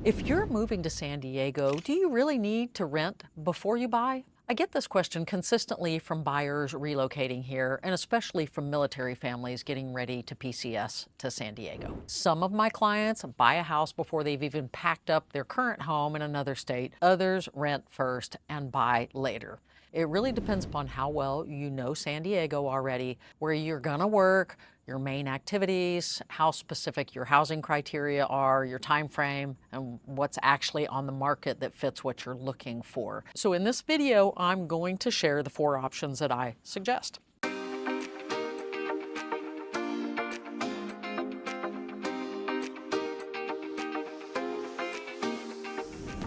If you're moving to San Diego, do you really need to rent before you buy? I get this question consistently from buyers relocating here, and especially from military families getting ready to PCS to San Diego. Some of my clients buy a house before they've even packed up their current home in another state. Others rent first and buy later. It really depends upon how well you know San Diego already, where you're gonna work, your main activities, how specific your housing criteria are, your time frame, and what's actually on the market that fits what you're looking for. So in this video, I'm going to share the 4 options that I suggest.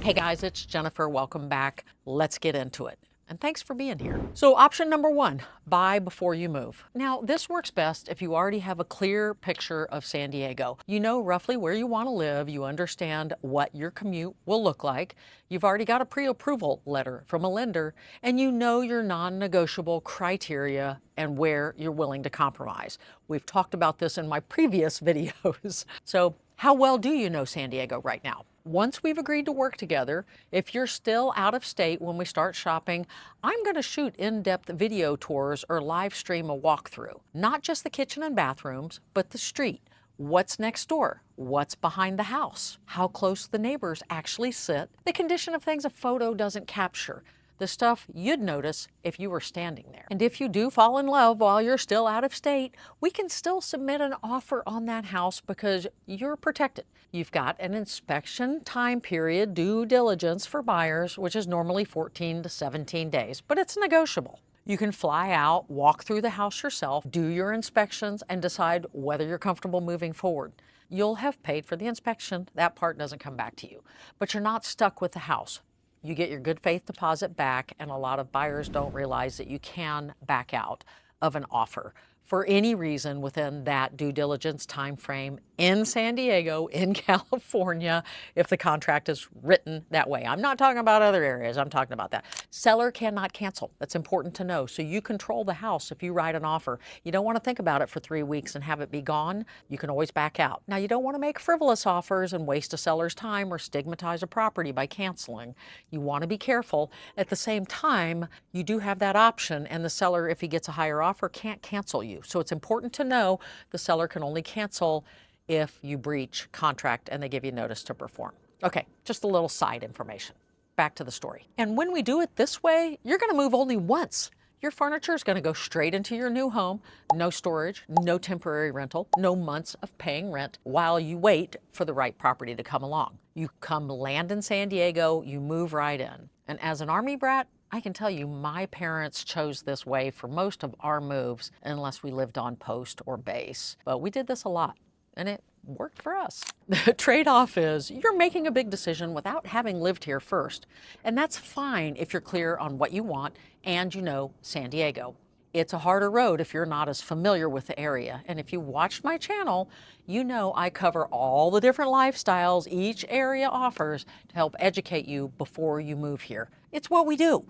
Hey guys, it's Jennifer. Welcome back. Let's get into it. And thanks for being here. So option number 1, buy before you move. Now, this works best if you already have a clear picture of San Diego. You know roughly where you want to live, you understand what your commute will look like, you've already got a pre-approval letter from a lender, and you know your non-negotiable criteria and where you're willing to compromise. We've talked about this in my previous videos. So how well do you know San Diego right now? Once we've agreed to work together, if you're still out of state when we start shopping, I'm going to shoot in-depth video tours or live stream a walkthrough. Not just the kitchen and bathrooms, but the street. What's next door? What's behind the house? How close the neighbors actually sit? The condition of things a photo doesn't capture. The stuff you'd notice if you were standing there. And if you do fall in love while you're still out of state, we can still submit an offer on that house because you're protected. You've got an inspection time period, due diligence for buyers, which is normally 14 to 17 days, but it's negotiable. You can fly out, walk through the house yourself, do your inspections, and decide whether you're comfortable moving forward. You'll have paid for the inspection. That part doesn't come back to you, but you're not stuck with the house. You get your good faith deposit back, and a lot of buyers don't realize that you can back out of an offer for any reason within that due diligence time frame in San Diego, in California, if the contract is written that way. I'm not talking about other areas, I'm talking about that. Seller cannot cancel. That's important to know. So you control the house if you write an offer. You don't want to think about it for 3 weeks and have it be gone. You can always back out. Now, you don't want to make frivolous offers and waste a seller's time or stigmatize a property by canceling. You want to be careful. At the same time, you do have that option, and the seller, if he gets a higher offer, can't cancel you. So it's important to know the seller can only cancel if you breach contract and they give you notice to perform. Okay, just a little side information. Back to the story. And when we do it this way, you're going to move only once. Your furniture is going to go straight into your new home. No storage, no temporary rental, no months of paying rent while you wait for the right property to come along. You come land in San Diego, you move right in. And as an Army brat, I can tell you my parents chose this way for most of our moves unless we lived on post or base. But we did this a lot, and it worked for us. The trade-off is you're making a big decision without having lived here first. And that's fine if you're clear on what you want and you know San Diego. It's a harder road if you're not as familiar with the area. And if you watched my channel, you know I cover all the different lifestyles each area offers to help educate you before you move here. It's what we do.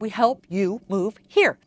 We help you move here.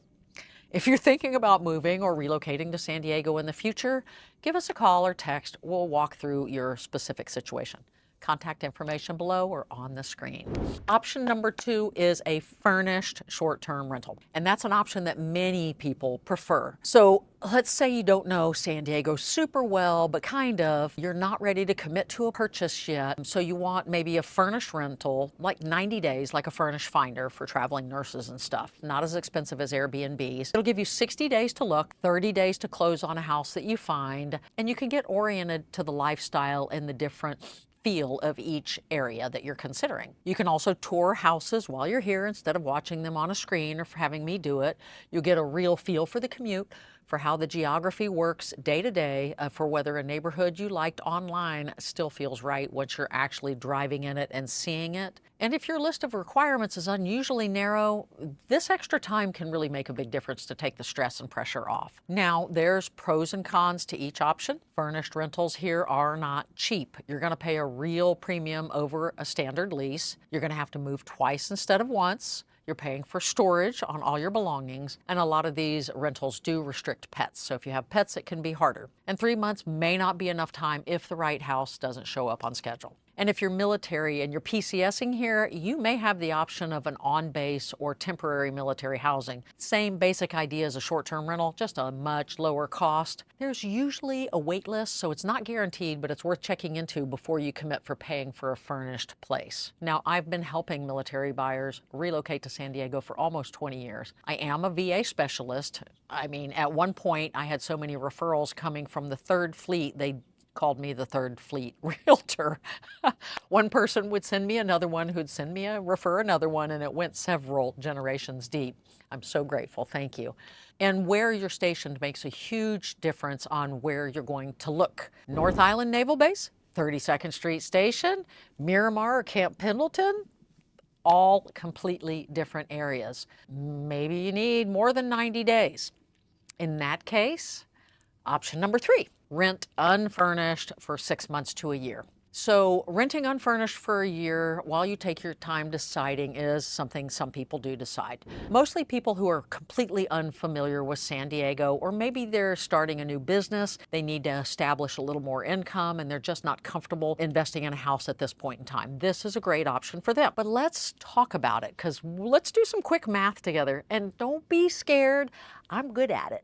If you're thinking about moving or relocating to San Diego in the future, give us a call or text. We'll walk through your specific situation. Contact information below or on the screen. Option number 2 is a furnished short-term rental. And that's an option that many people prefer. So let's say you don't know San Diego super well, but kind of, you're not ready to commit to a purchase yet. So you want maybe a furnished rental, like 90 days, like a furnished finder for traveling nurses and stuff. Not as expensive as Airbnbs. It'll give you 60 days to look, 30 days to close on a house that you find, and you can get oriented to the lifestyle and the different feel of each area that you're considering. You can also tour houses while you're here instead of watching them on a screen or having me do it. You'll get a real feel for the commute, for how the geography works day to day, for whether a neighborhood you liked online still feels right once you're actually driving in it and seeing it. And if your list of requirements is unusually narrow, this extra time can really make a big difference to take the stress and pressure off. Now, there's pros and cons to each option. Furnished rentals here are not cheap. You're going to pay a real premium over a standard lease. You're going to have to move twice instead of once. You're paying for storage on all your belongings, and a lot of these rentals do restrict pets. So if you have pets, it can be harder. And 3 months may not be enough time if the right house doesn't show up on schedule. And if you're military and you're PCSing here, you may have the option of an on-base or temporary military housing. Same basic idea as a short-term rental, just a much lower cost. There's usually a wait list, so it's not guaranteed, but it's worth checking into before you commit for paying for a furnished place. Now, I've been helping military buyers relocate to San Diego for almost 20 years. I am a VA specialist. I mean, at one point, I had so many referrals coming from the 3rd Fleet, they called me the 3rd Fleet Realtor. One person would send me another one who'd send me refer another one, and it went several generations deep. I'm so grateful, thank you. And where you're stationed makes a huge difference on where you're going to look. North Island Naval Base, 32nd Street Station, Miramar or Camp Pendleton, all completely different areas. Maybe you need more than 90 days. In that case, option number 3, rent unfurnished for 6 months to a year. So renting unfurnished for a year while you take your time deciding is something some people do decide. Mostly people who are completely unfamiliar with San Diego, or maybe they're starting a new business, they need to establish a little more income and they're just not comfortable investing in a house at this point in time. This is a great option for them. But let's talk about it, because let's do some quick math together, and don't be scared, I'm good at it.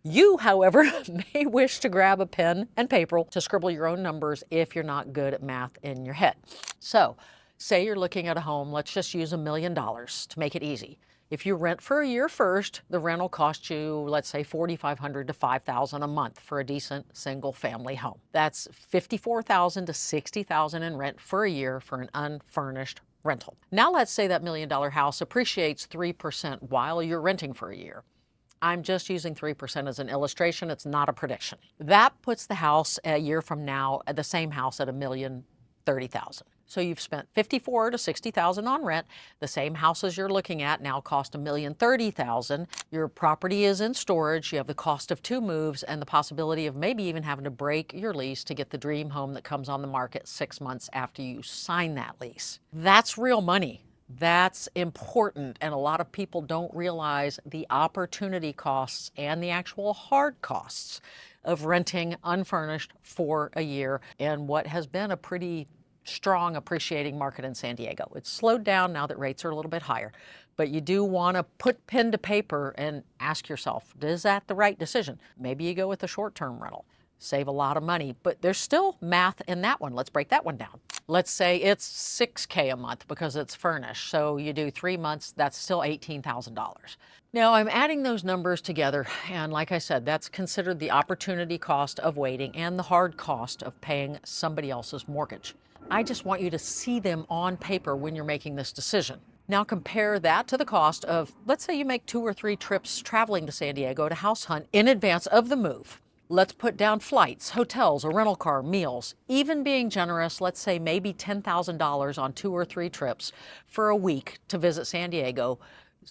You, however, may wish to grab a pen and paper to scribble your own numbers if you're not good at math in your head. So, say you're looking at a home, let's just use $1 million to make it easy. If you rent for a year first, the rent will cost you, let's say, $4,500 to $5,000 a month for a decent single-family home. That's $54,000 to $60,000 in rent for a year for an unfurnished rental. Now let's say that $1 million house appreciates 3% while you're renting for a year. I'm just using 3% as an illustration. It's not a prediction. That puts the house a year from now, the same house, at $1,030,000. So you've spent $54,000 to $60,000 on rent. The same houses you're looking at now cost $1,030,000. Your property is in storage. You have the cost of 2 moves and the possibility of maybe even having to break your lease to get the dream home that comes on the market 6 months after you sign that lease. That's real money. That's important, and a lot of people don't realize the opportunity costs and the actual hard costs of renting unfurnished for a year in what has been a pretty strong appreciating market in San Diego. It's slowed down now that rates are a little bit higher, but you do want to put pen to paper and ask yourself, is that the right decision? Maybe you go with a short-term rental. Save a lot of money, but there's still math in that one. Let's break that one down. Let's say it's $6,000 a month because it's furnished. So you do 3 months, that's still $18,000. Now I'm adding those numbers together, and like I said, that's considered the opportunity cost of waiting and the hard cost of paying somebody else's mortgage. I just want you to see them on paper when you're making this decision. Now compare that to the cost of, let's say you make 2 or 3 trips traveling to San Diego to house hunt in advance of the move. Let's put down flights, hotels, a rental car, meals. Even being generous, let's say maybe $10,000 on 2 or 3 trips for a week to visit San Diego.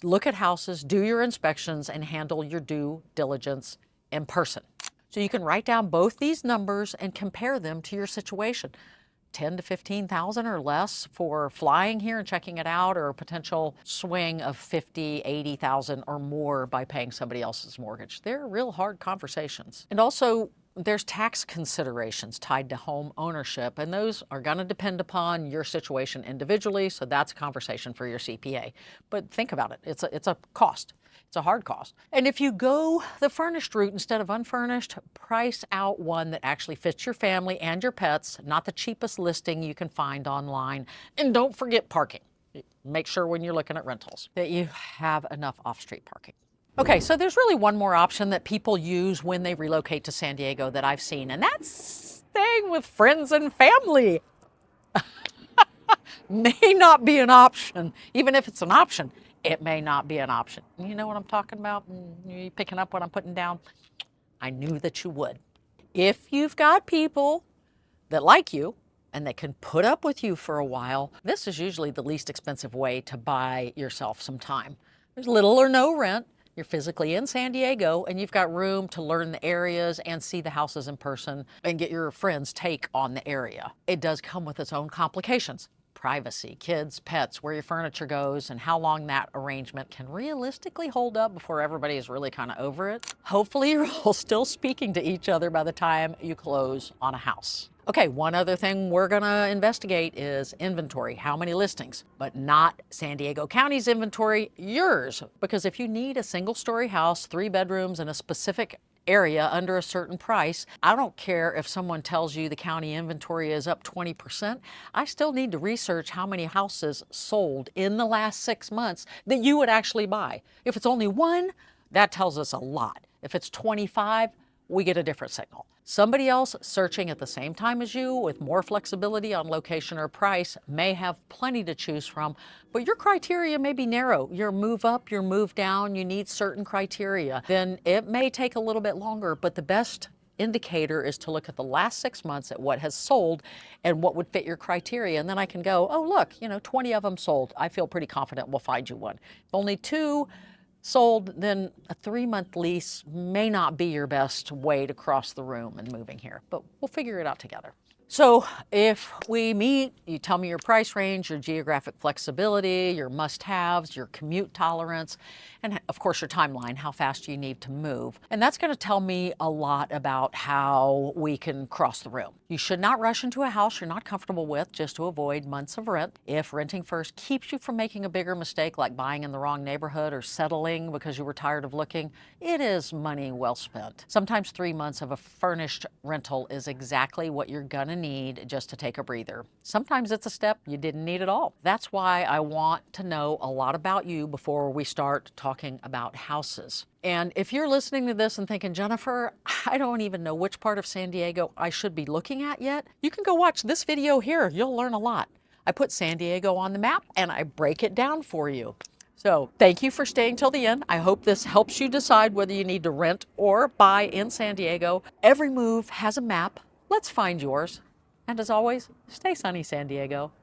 Look at houses, do your inspections, and handle your due diligence in person. So you can write down both these numbers and compare them to your situation. 10 to 15,000 or less for flying here and checking it out, or a potential swing of 50, 80,000 or more by paying somebody else's mortgage. They're real hard conversations. And also, there's tax considerations tied to home ownership, and those are going to depend upon your situation individually, so that's a conversation for your CPA. But think about it. It's a cost. It's a hard cost. And if you go the furnished route instead of unfurnished, price out one that actually fits your family and your pets, not the cheapest listing you can find online. And don't forget parking. Make sure when you're looking at rentals that you have enough off-street parking. Okay, so there's really one more option that people use when they relocate to San Diego that I've seen, and that's staying with friends and family. May not be an option. Even if it's an option, it may not be an option. You know what I'm talking about? You picking up what I'm putting down? I knew that you would. If you've got people that like you and that can put up with you for a while, this is usually the least expensive way to buy yourself some time. There's little or no rent. You're physically in San Diego, and you've got room to learn the areas and see the houses in person and get your friends' take on the area. It does come with its own complications. privacy, kids, pets, where your furniture goes, and how long that arrangement can realistically hold up before everybody is really kind of over it. Hopefully you're all still speaking to each other by the time you close on a house. Okay, one other thing we're gonna investigate is inventory. How many listings? But not San Diego County's inventory, yours. Because if you need a single-story house, 3 bedrooms, in a specific area under a certain price, I don't care if someone tells you the county inventory is up 20%, I still need to research how many houses sold in the last 6 months that you would actually buy. If it's only 1, that tells us a lot. If it's 25, we get a different signal. Somebody else searching at the same time as you with more flexibility on location or price may have plenty to choose from, but your criteria may be narrow. Your move up, your move down, you need certain criteria. Then it may take a little bit longer, but the best indicator is to look at the last 6 months at what has sold and what would fit your criteria. And then I can go, oh, look, 20 of them sold. I feel pretty confident we'll find you one. If only 2 sold, then a 3-month lease may not be your best way to cross the room and moving here, but we'll figure it out together. So if we meet, you tell me your price range, your geographic flexibility, your must-haves, your commute tolerance, and of course your timeline, how fast you need to move. And that's going to tell me a lot about how we can cross the room. You should not rush into a house you're not comfortable with just to avoid months of rent. If renting first keeps you from making a bigger mistake like buying in the wrong neighborhood or settling because you were tired of looking, it is money well spent. Sometimes 3 months of a furnished rental is exactly what you're gonna need just to take a breather. Sometimes it's a step you didn't need at all. That's why I want to know a lot about you before we start talking about houses. And if you're listening to this and thinking, Jennifer, I don't even know which part of San Diego I should be looking at yet, you can go watch this video here. You'll learn a lot. I put San Diego on the map and I break it down for you. So thank you for staying till the end. I hope this helps you decide whether you need to rent or buy in San Diego. Every move has a map. Let's find yours. And as always, stay sunny, San Diego.